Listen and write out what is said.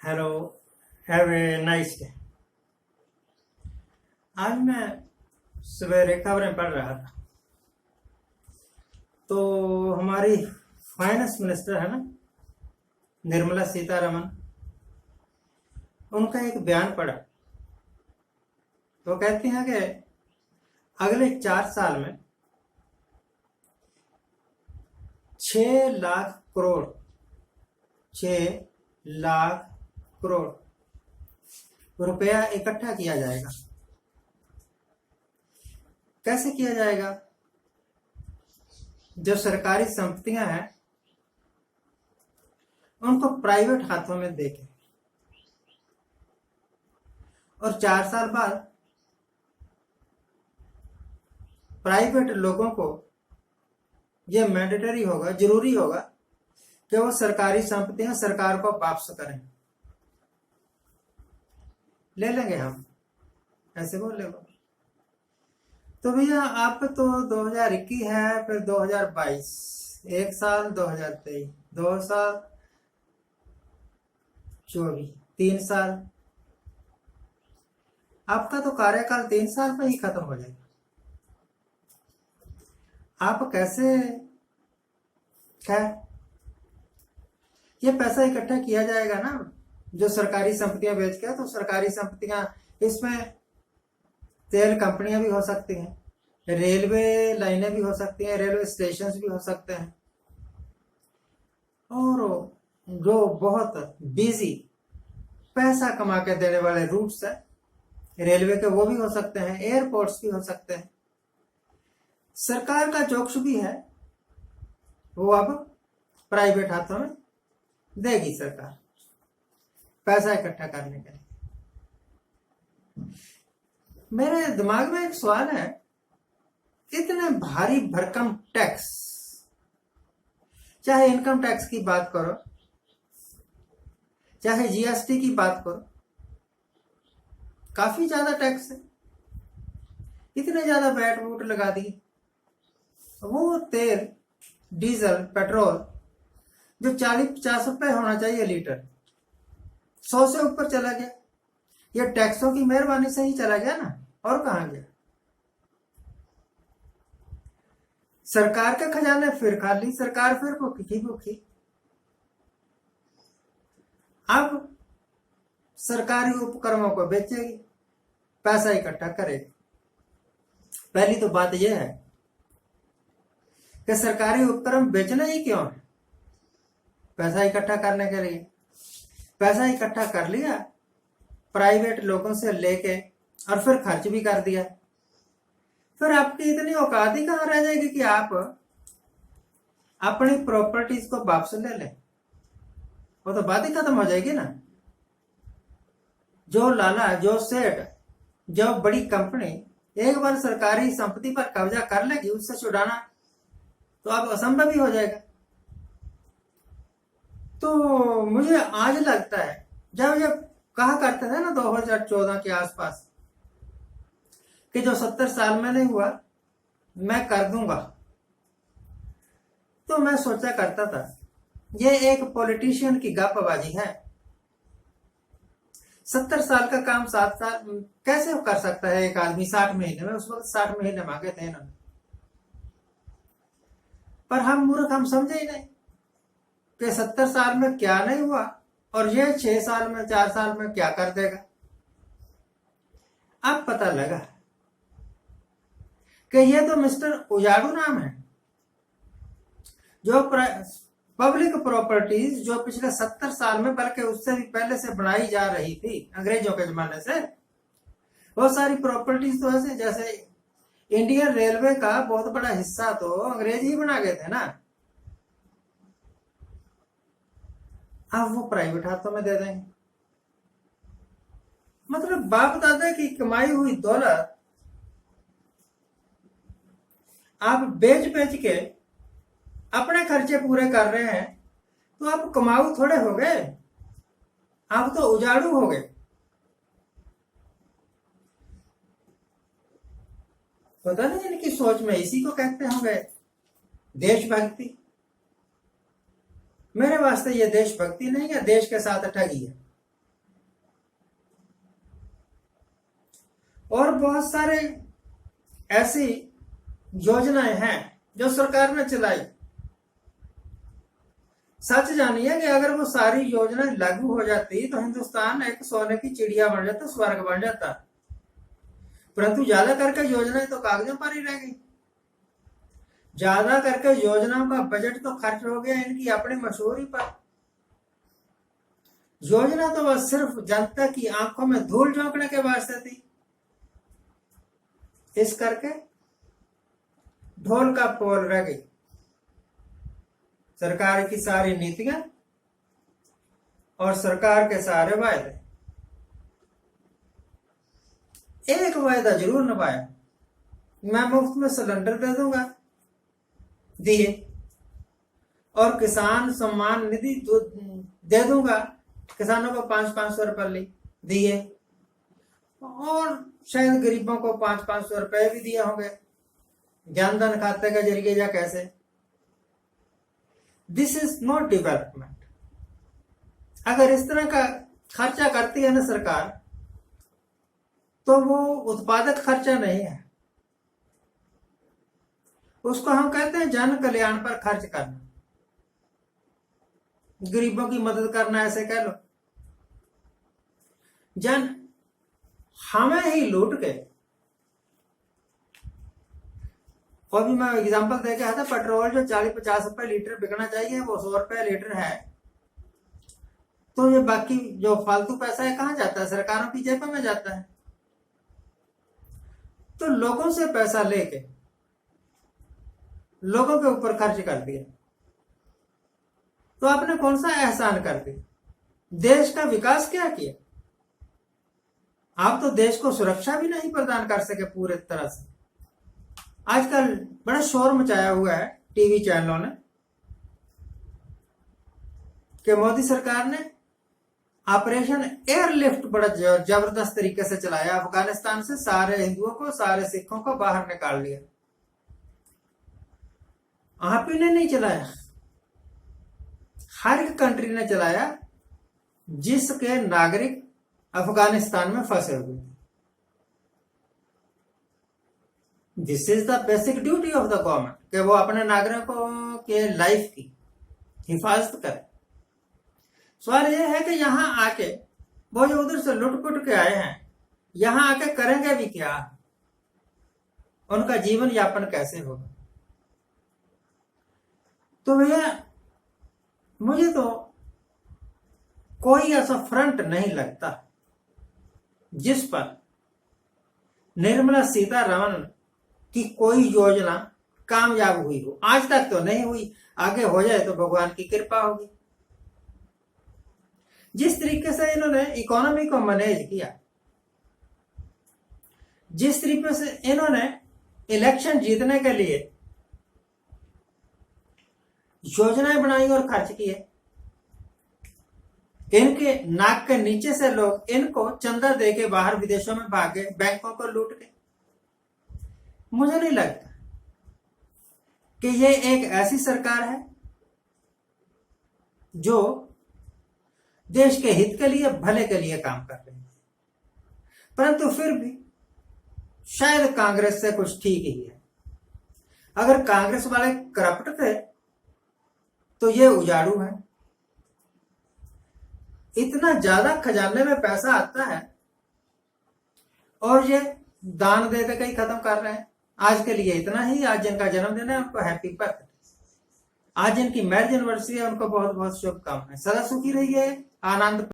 Hello, have a nice day. आज मैं सवेरे खबरें पढ़ रहा था तो हमारी फाइनेंस मिनिस्टर है ना, निर्मला सीतारमन, उनका एक बयान पढ़ा। तो कहती हैं कि अगले 4 साल में 6 लाख करोड़ 6 लाख करोड़ रुपया इकट्ठा किया जाएगा। कैसे किया जाएगा? जो सरकारी संपत्तियां हैं उनको प्राइवेट हाथों में देके और 4 साल बाद प्राइवेट लोगों को यह मैंडेटरी होगा, जरूरी होगा कि वो सरकारी संपत्तियां सरकार को वापस करें। ले लेंगे हम, ऐसे बोल ले। तो भैया आप तो 2021 है, फिर 2022, 1 साल 2023, 2 साल 24, 3 साल। आपका तो कार्यकाल 3 साल में ही खत्म हो जाएगा। आप कैसे, खैर ये पैसा इकट्ठा किया जाएगा ना, जो सरकारी संपत्तियां बेच के। तो सरकारी संपत्तियां, इसमें तेल कंपनियां भी हो सकती हैं, रेलवे लाइनें भी हो सकती हैं, रेलवे स्टेशन भी हो सकते हैं, और जो बहुत बिजी पैसा कमा के देने वाले रूट्स हैं रेलवे के, वो भी हो सकते हैं, एयरपोर्ट्स भी हो सकते हैं। सरकार का जो कुछ भी है वो अब प्राइवेट हाथों में देगी सरकार, पैसा इकट्ठा करने के लिए। मेरे दिमाग में एक सवाल है, इतने भारी भरकम टैक्स, चाहे इनकम टैक्स की बात करो, चाहे जीएसटी की बात करो, काफी ज्यादा टैक्स है। इतने ज्यादा वैट वूट लगा दिए। वो तेल, डीजल, पेट्रोल जो 40-50 रुपए होना चाहिए लीटर, 100 से ऊपर चला गया। ये टैक्सों की मेहरबानी से ही चला गया ना, और कहां गया? सरकार के खजाने फिर खाली, सरकार फिर भूखी भूखी। अब सरकारी उपक्रमों को बेचेगी, पैसा इकट्ठा करेगी। पहली तो बात यह है कि सरकारी उपक्रम बेचना ही क्यों है? पैसा इकट्ठा करने के लिए। पैसा इकट्ठा कर लिया प्राइवेट लोगों से लेके, और फिर खर्च भी कर दिया। फिर आपकी इतनी औकात ही कहां रह जाएगी कि आप अपनी प्रॉपर्टीज को वापस ले लें? वो तो बात ही खत्म हो जाएगी ना। जो लाला, जो सेठ, जो बड़ी कंपनी एक बार सरकारी संपत्ति पर कब्जा कर लेगी, उससे छुड़ाना तो अब असंभव ही हो जाएगा। तो मुझे आज लगता है, जब कहा करते थे ना 2014 के आसपास कि जो 70 साल में नहीं हुआ मैं कर दूंगा, तो मैं सोचा करता था ये एक पॉलिटिशियन की गपबाजी है। 70 साल का काम 7 साल कैसे कर सकता है एक आदमी 60 महीने में? उस वक्त 60 महीने मांगे थे इन्होंने, पर हम मूर्ख, हम समझे ही नहीं कि 70 साल में क्या नहीं हुआ और ये 6 साल में, 4 साल में क्या कर देगा। अब पता लगा कि ये तो मिस्टर उजाड़ू नाम है। जो पब्लिक प्रॉपर्टीज जो पिछले 70 साल में, बल्कि उससे भी पहले से बनाई जा रही थी अंग्रेजों के जमाने से, बहुत सारी प्रॉपर्टीज तो ऐसे, जैसे इंडियन रेलवे का बहुत बड़ा हिस्सा तो अंग्रेज ही बना गए थे ना। अब वो प्राइवेट हाथों में दे देंगे। मतलब बाप दादा की कमाई हुई दौलत आप बेच बेच के अपने खर्चे पूरे कर रहे हैं, तो आप कमाऊ थोड़े हो गए, आप तो उजाड़ू हो गए। पता नहीं इनकी सोच में, इसी को कहते होंगे देशभक्ति। मेरे वास्ते ये देशभक्ति नहीं है, देश के साथ ठगी है। और बहुत सारे ऐसी योजनाएं हैं जो सरकार ने चलाई। सच जानिए कि अगर वो सारी योजनाएं लागू हो जाती तो हिंदुस्तान एक सोने की चिड़िया बन जाता, स्वर्ग बन जाता। परंतु ज्यादा करके योजनाएं तो कागजों पर ही रह गई। ज्यादा करके योजनाओं का बजट तो खर्च हो गया इनकी अपनी मशहूरी पर। योजना तो बस सिर्फ जनता की आंखों में धूल झोंकने के वास्ते थी। इस करके ढोल का पोल रह गई सरकार की सारी नीतियां और सरकार के सारे वायदे। एक वायदा जरूर निभाया, मैं मुफ्त में सिलेंडर दे दूंगा, दिए। और किसान सम्मान निधि दे दूंगा, किसानों को 500-500 रुपए दिए। और शायद गरीबों को 500-500 रुपए भी दिए होंगे जन धन खाते के जरिए या कैसे। This is not development. अगर इस तरह का खर्चा करती है ना सरकार, तो वो उत्पादक खर्चा नहीं है, उसको हम कहते हैं जन कल्याण पर खर्च करना, गरीबों की मदद करना, ऐसे कह लो। जन हमें ही लूट के, और भी मैं एग्जांपल दे के आता, पेट्रोल जो 40-50 रुपए लीटर बिकना चाहिए वो 100 रुपए लीटर है। तो ये बाकी जो फालतू पैसा है कहां जाता है? सरकारों की जेब में जाता है। तो लोगों से पैसा लेके लोगों के ऊपर खर्च कर दिया, तो आपने कौन सा एहसान कर दिया? देश का विकास क्या किया? आप तो देश को सुरक्षा भी नहीं प्रदान कर सके पूरे तरह से। आजकल बड़ा शोर मचाया हुआ है टीवी चैनलों ने कि मोदी सरकार ने ऑपरेशन एयरलिफ्ट बड़ा जबरदस्त तरीके से चलाया, अफगानिस्तान से सारे हिंदुओं को, सारे सिखों को बाहर निकाल लिया। आप ही ने नहीं चलाया, हर एक कंट्री ने चलाया जिसके नागरिक अफगानिस्तान में फंसे हुए थे। This is the basic duty of the government कि वो अपने नागरिकों के लाइफ की हिफाजत करे। सवाल यह है कि यहां आके वो जो उधर से लुट पुट के आए हैं, यहां आके करेंगे भी क्या? उनका जीवन यापन कैसे होगा? तो भैया मुझे तो कोई ऐसा फ्रंट नहीं लगता जिस पर निर्मला सीतारमण की कोई योजना कामयाब हुई हो। आज तक तो नहीं हुई, आगे हो जाए तो भगवान की कृपा होगी। जिस तरीके से इन्होंने इकोनॉमी को मैनेज किया, जिस तरीके से इन्होंने इलेक्शन जीतने के लिए योजनाएं बनाई और खर्च किए, इनके नाक के नीचे से लोग इनको चंदा देके बाहर विदेशों में भागे, बैंकों को लूट के। मुझे नहीं लगता कि ये एक ऐसी सरकार है जो देश के हित के लिए, भले के लिए काम कर रही है। परंतु फिर भी शायद कांग्रेस से कुछ ठीक ही है। अगर कांग्रेस वाले करप्ट थे तो ये उजाड़ू है। इतना ज्यादा खजाने में पैसा आता है और ये दान दे के ही खत्म कर रहे हैं। आज के लिए इतना ही। आज जिनका जन्मदिन है उनको हैप्पी बर्थडे। आज जिनकी मैरिज एनिवर्सरी है उनको बहुत बहुत शुभकामनाएं। सदा सुखी रहिए, आनंद